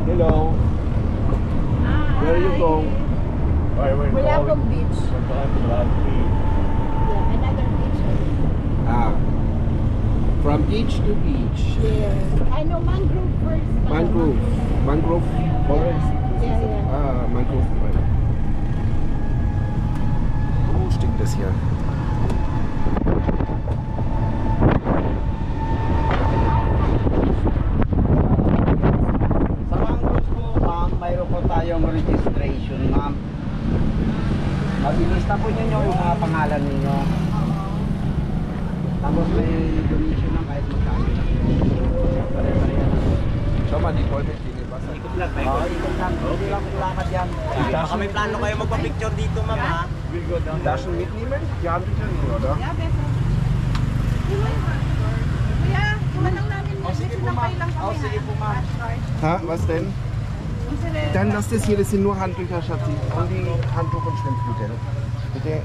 Hello. Where you go? Bulabog Beach. Yeah, another beach. Ah. From beach to beach. Yeah. I know mangrove first. Mangrove. Mangrove forest. Yeah. Ah, Mangrove forest. Wo steht das hier? Sa Mangrove po, ma'am, mayroon po tayong registration, ma'am. Mabilis na po ninyo yung mga pangalan ninyo. Tapos may donation lang kahit magkano lang. Pare-pareha na. Schau mal, die Bäume stehen im Wasser. Ikot lang. Hindi lang lakad yan. Baka may plano kayo magpa-picture dito, ma'am, ha? Taschen mitnehmen? Die Handtücher nicht, oder? Yeah, better. Kuya, kumanang namin mo. Sige po, ma'am. Oh, sige po, ma'am. Ha, was denn? Dann lass das hier, das sind nur Handtücher, Schatzi. Und die Handtuch und Schwimmflügel. Bitte.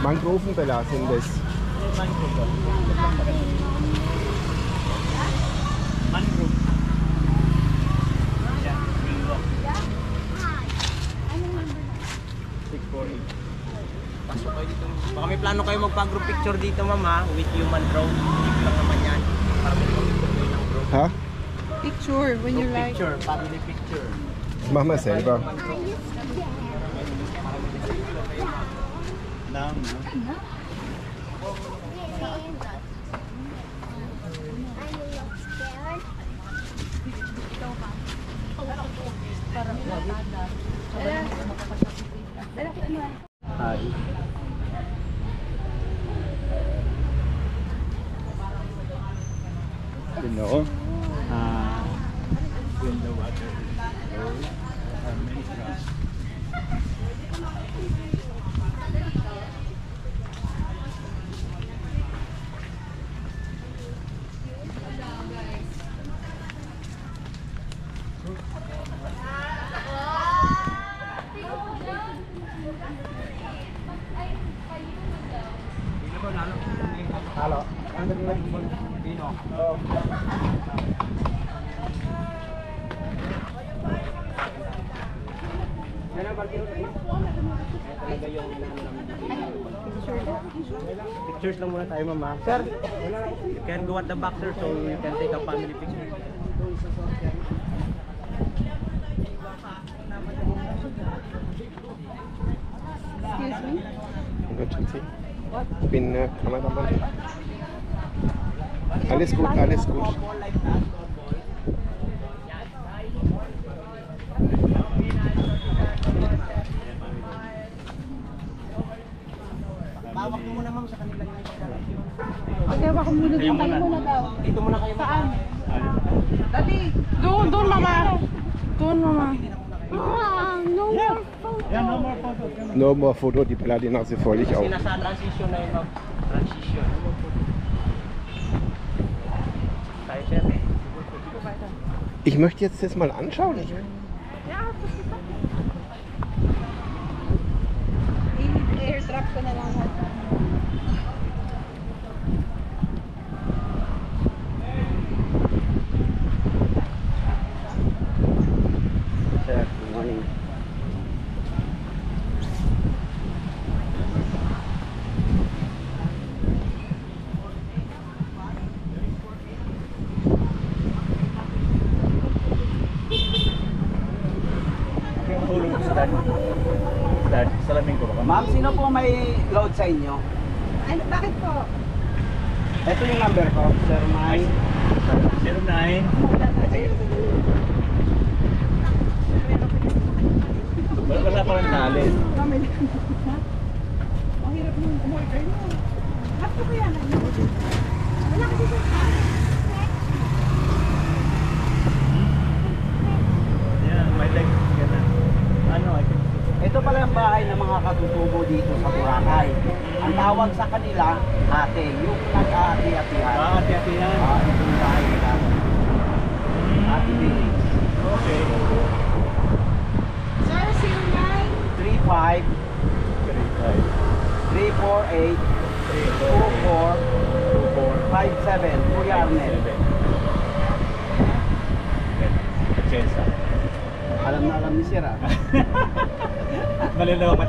Mangrovenbella sind das. Mangrove. Yan, mangrove. 648. Pasok kayo dito. Baka may plano kayo magpa-group picture dito, ma'am, ha? With human drone. Dito lang naman yan. Para may picture kayo ng drone. Ha? Picture when you Group like. picture, family picture. Das machen wir selber. Nam, Hi. Genau. When the water is low, many crabs. Halo. Ano yung Pino? Pictures lang muna tayo, mama. Sir, you can go at the back, sir, so you can take a family picture. Excuse me? Gut, Schatzi. Ich bin Kameramann. Alles gut, alles gut. Bawak mo muna, ma'am, sa kanila yung Okay, baka muna. Tayo muna daw. Dito muna kayo, ma'am. Saan? Dali. Doon, mama. Doon, mama. No more photo. Yeah, no more photos. No more Foto, die Bella die Nase voll, ich auch. Kasi nasa transition na yun, ma'am. Transition. Tayo, sir. Ich möchte jetzt das mal anschauen. Ich, Ja, das ist I-airdrop ko na lang. Sir, good morning. Mahulog ko sa dad. Dad, salamin ko ba? Ma'am, sino po may load sa inyo? Ano, bakit po? Ito yung number ko, Sir Mike. 09. Wala pa rin talent. Ang hirap nung umorder mo. Hapto ko yan. Wala kasi sa... Yeah, my leg. Ano, I can... Ito pala yung bahay ng mga katutubo dito sa Boracay. Ang tawag sa kanila, ate. Yung nag-aati-atihan. Ate yan. Ito yung bahay nila. Ate Village. Okay. Sir, 09. 35 Lamesa. Alam na alam ni Sir ah. Malinaw ba?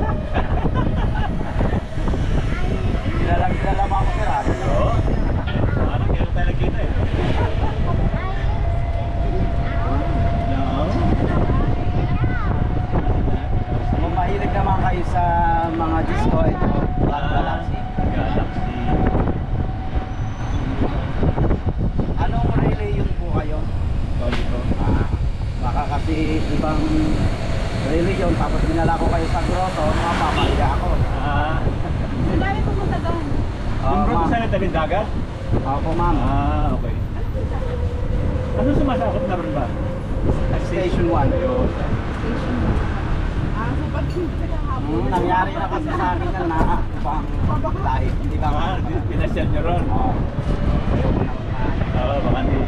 Kilala mo ako Sir ah. Oo. Parang kailan tayo nagkita eh. No? Kung mahilig naman kayo sa mga disco, ito, Black Galaxy. Galaxy. Anong relay yun po kayo? Sorry po. Baka kasi ibang religion, tapos dinala ko kayo sa grotto, mapapahiya ako. Ang dami pumunta doon. Yung bro, Ma'am. saan yung tabing dagat? Opo ma'am. Okay. Ano sumasakop na ron ba? Station 1. Ayun. So pag Nangyari na kasi sa akin yan na ibang lahi. Hindi ba? Pinasyal nyo ron. Oo. Oo, baka hindi.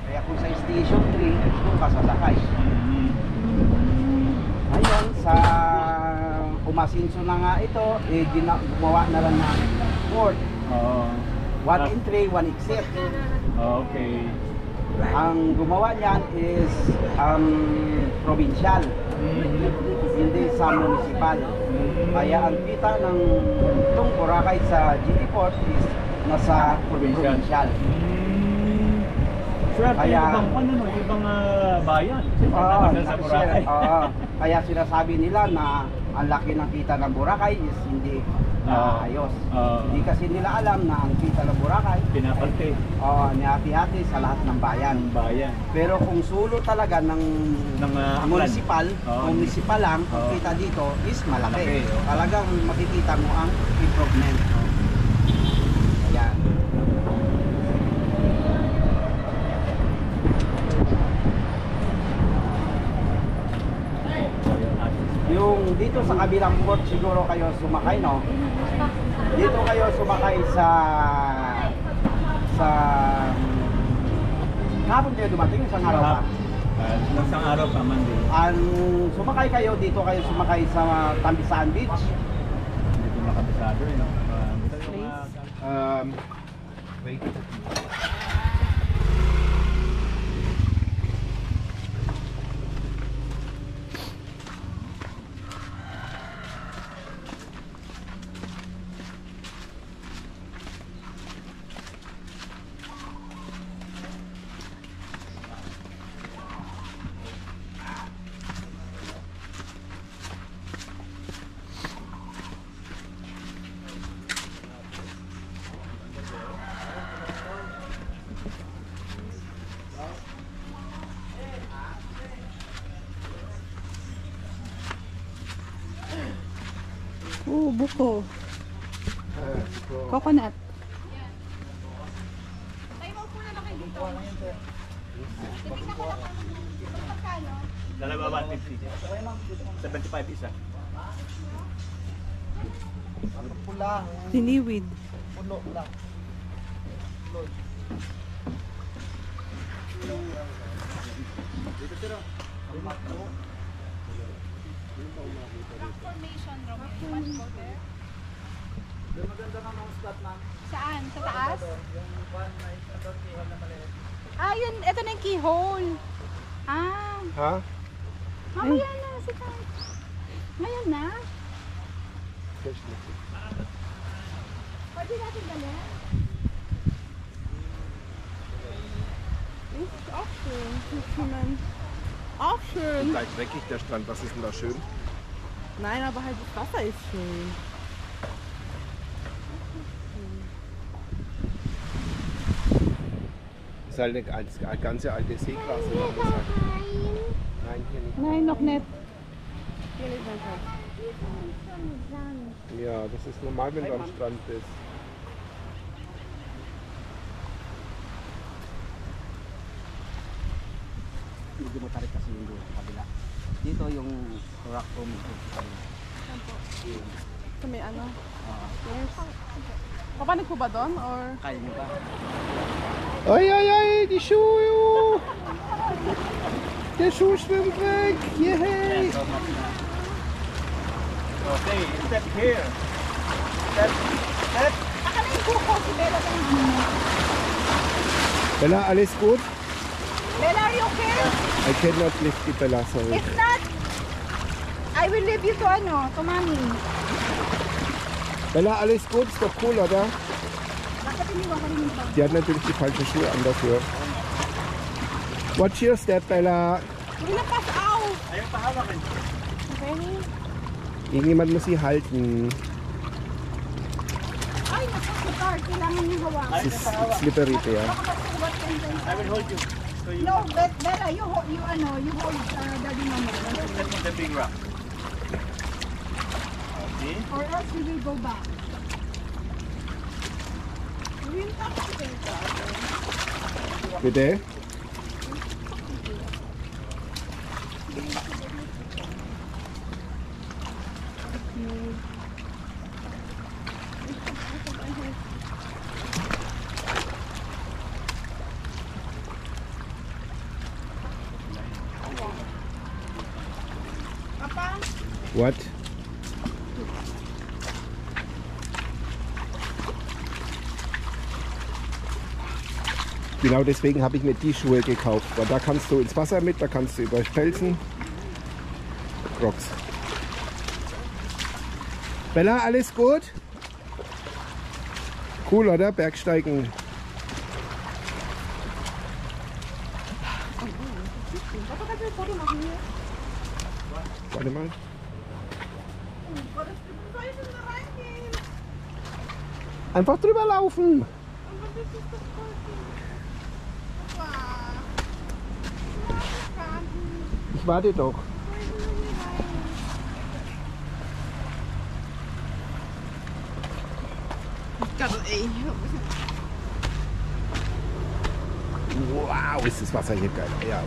Kaya kung sa Station 3, doon ka sasakay. Ngayon, sa umasinso na nga ito, gumawa na lang ng port. Oo. 1 entry, 1 exit. Okay. Ang gumawa niyan is provincial, hindi sa municipal. Kaya ang kita ng itong Boracay sa GT Port is nasa provincial. Swerte Kaya- yung ibang ano, no, ibang bayan. Sa Boracay. Kaya sinasabi nila na ang laki ng kita ng Boracay is hindi ayos. Hindi kasi nila alam na ang kita ng Boracay Pinaparte nihati-hati sa lahat ng bayan. ng bayan. Pero kung sulo talaga ng Aklan. municipal, municipal lang, ang Oo. kita dito is malaki. Malaki, oo. Talagang makikita mo ang improvement. Ayan. Yung dito sa kabilang port siguro kayo sumakay, no? Dito kayo sumakay sa kahapon kayo dumating, isang araw pa. Isang araw pa man din. Ang sumakay kayo dito kayo sumakay sa Tambisaan Beach. Hindi ko makabisado eh. No? Wait. buko. Coconut. Dalawa 150. 75 isa. Siniwid. Saan? Sa taas? Ah, yun. Ito na yung keyhole. Ah. Ha? Mamaya na. Sige. Ngayon na. Pwede natin dalhin? Ist auch schön. Auch schön. Gleich dreckig der Strand. Was ist denn da schön? Nein, aber halt das Wasser ist schön. Das ist halt eine ganze alte Seeklasse. Nein, hier nicht. Nein, noch nicht. Ja, das ist normal, wenn du am Strand bist. Dito yung rock room. Sa may ano? Yes. Papanig po ba doon? Or? Kaya niyo ba? Oi, oi, oi, die Schuhe! Der Schuh schwimmt weg! Yay! Okay, step here. Step. Akala yung buko si Bella na yung Bella, alles gut? Bella, are you okay? I cannot lift die Bella, sorry. If not, I will leave you to ano, to mommy. Bella, alles gut? Ist doch cool, oder? Bakit iniwan ka rin ito? Die hat natürlich die falschen Schuhe an dafür. Watch your step, Bella. Hindi na pass out. Ayaw pahawakan. Okay? Irgendjemand muss sie halten. Ay, nakas sa car. Kailangan niyo hawakan. Es ist slippery there. I will hold you. So you No, Bella, you hold daddy mama. step on the big rock. Okay. Or else we will go back. We will talk together. Bitte? Papa? What? Genau deswegen habe ich mir die Schuhe gekauft, weil da kannst du ins Wasser mit, da kannst du über Felsen. Crocs. Bella, alles gut? Cool, oder? Bergsteigen. Papa, kannst du ein Foto machen hier? Warte mal. Gott, wie soll ich denn da reingehen? Einfach drüber laufen. Aber das ist doch voll gut. Papa. Ich warte doch. Wow, ist das Wasser hier geil. Ja.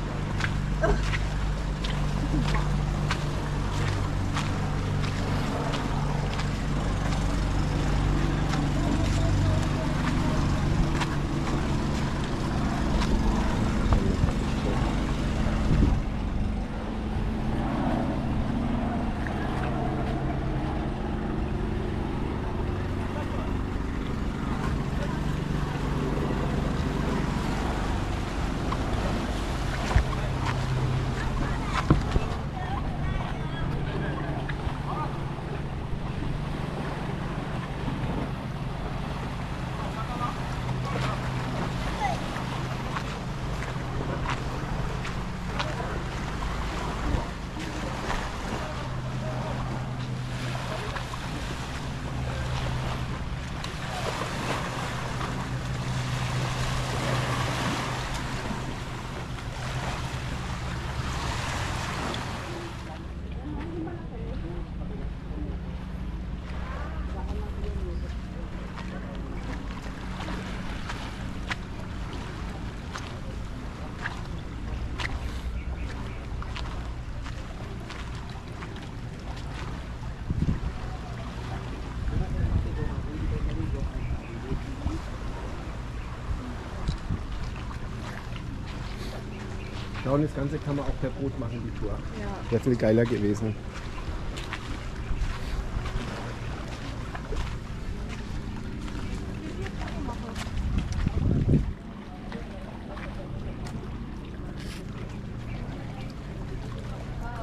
Ja, und das Ganze kann man auch per Boot machen, die Tour. Ja. Wäre viel geiler gewesen.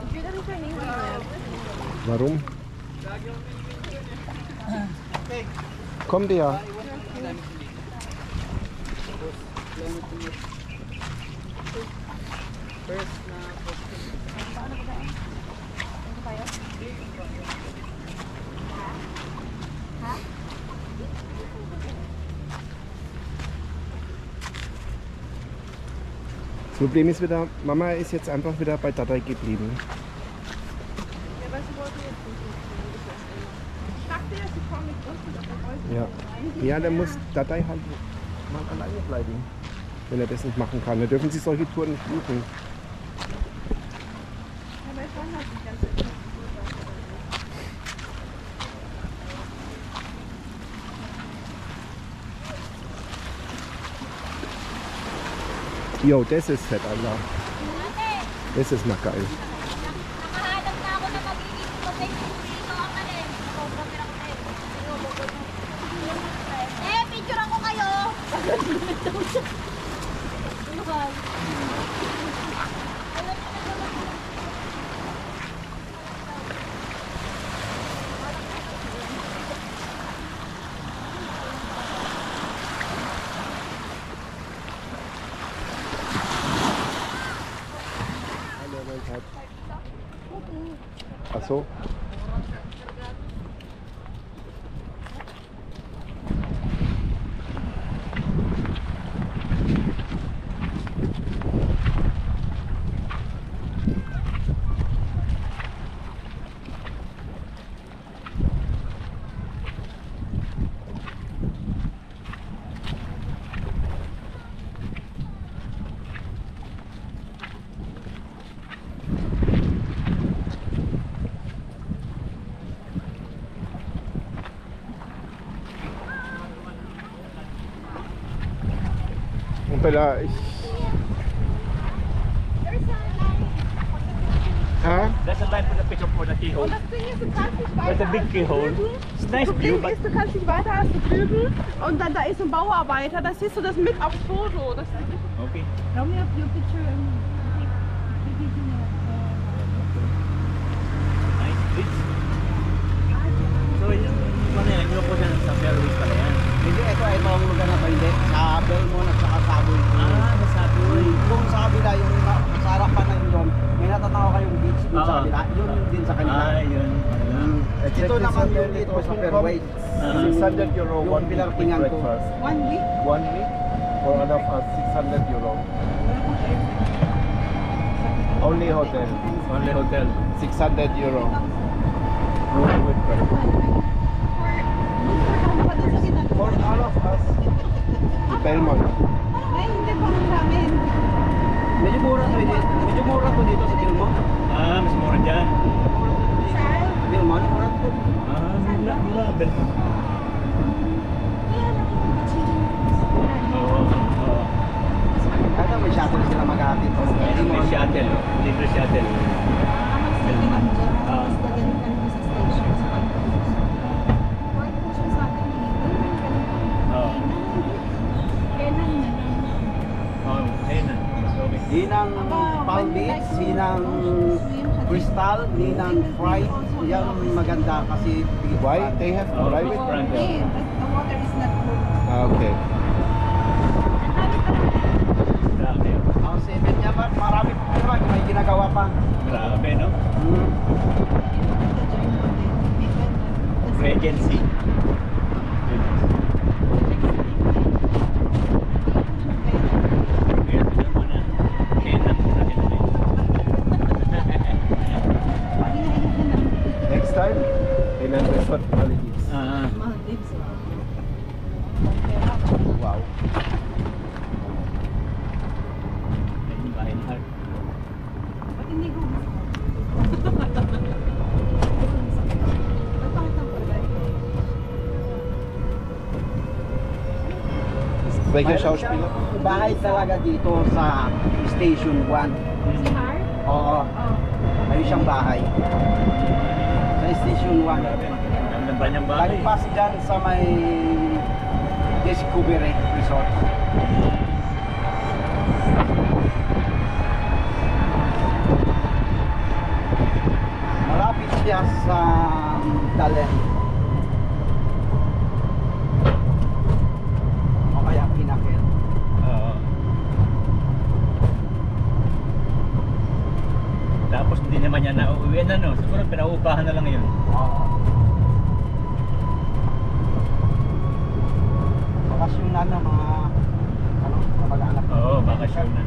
Ich will da nicht mehr hingehen. Warum? Kommt her. Das Problem ist wieder, Mama ist jetzt einfach wieder bei Dadai geblieben. Ja, weil sie wollte jetzt nicht mitnehmen. Ich dachte ja, sie kommen mit uns, aber heute Ja, ja, dann muss Dadai halt mal alleine bleiben, wenn er das nicht machen kann. Dann dürfen sie solche Touren nicht buchen. Ja, weil ich war Yo, das ist fett, Alter. Das ist noch geil. Nakahanap na ako na magiging protective dito ang alin. Nakopropera ko tayo. Picture ako kayo! Ano ba? Ach so. Pala, huh? That's a line for the picture for the keyhole. Und das Ding ist, du kannst nicht weiter. That's a big keyhole. It's nice Das view, Ding but ist, du kannst nicht weiter als da drüben und dann da ist ein Bauarbeiter, da siehst du das mit aufs Foto. Das okay. Now we have your picture and Nice bridge. So yun, ano yan, yung po siya sa Fairways pala yan. Hindi, ito ay mga lugar na to, hindi. Sa Belmont at saka Saboy. Nasabi. Kung sa kabila, yung sa harapan na yun doon, may natatawa kayong beach dun sa kabila. Yun din sa kanila. Yun. Ito naman yung dito sa Fairways. 600 euro, Yung one week pinaratingan ko. breakfast. 1 week. 1 week for all of us, 600 euro. Only hotel, Only hotel. 600 euro. Room with breakfast. For all of us, Belmont. Ay, hindi pa sa amin. Medyo mura to dito sa Belmont. Mas mura dyan. Belmont, mura to. Mura. Oo. Kaya may shuttle sila maghatid. Libre shuttle. Libre shuttle. Hinang Palm Beach, hinang Crystal, hinang Fright. Yan maganda kasi Why? They have private? Private. The water is not good. Okay. ang 7 niya ba, marami pa naman, may ginagawa pa. Grabe, no? Regency. Next time, in a resort Maldives. Wow. Ba't hindi ko gusto? Ba't bakit ang kulay? Welcher Schauspieler? Bahay talaga dito sa Station 1. Si Hart? Oo, Oh. ayun siyang bahay. Sa Station 1. Ang ba niyang bahay? Lagpas dyan sa may Discovery Resort. Malapit siya sa Dalen. O kaya Pinakil. Oo. Tapos hindi naman niya nauuwi na, no? Siguro pinauupahan na lang yun. Oo. Bakasyon na ng mga ano, kamag-anak. Oo, bakasyon na.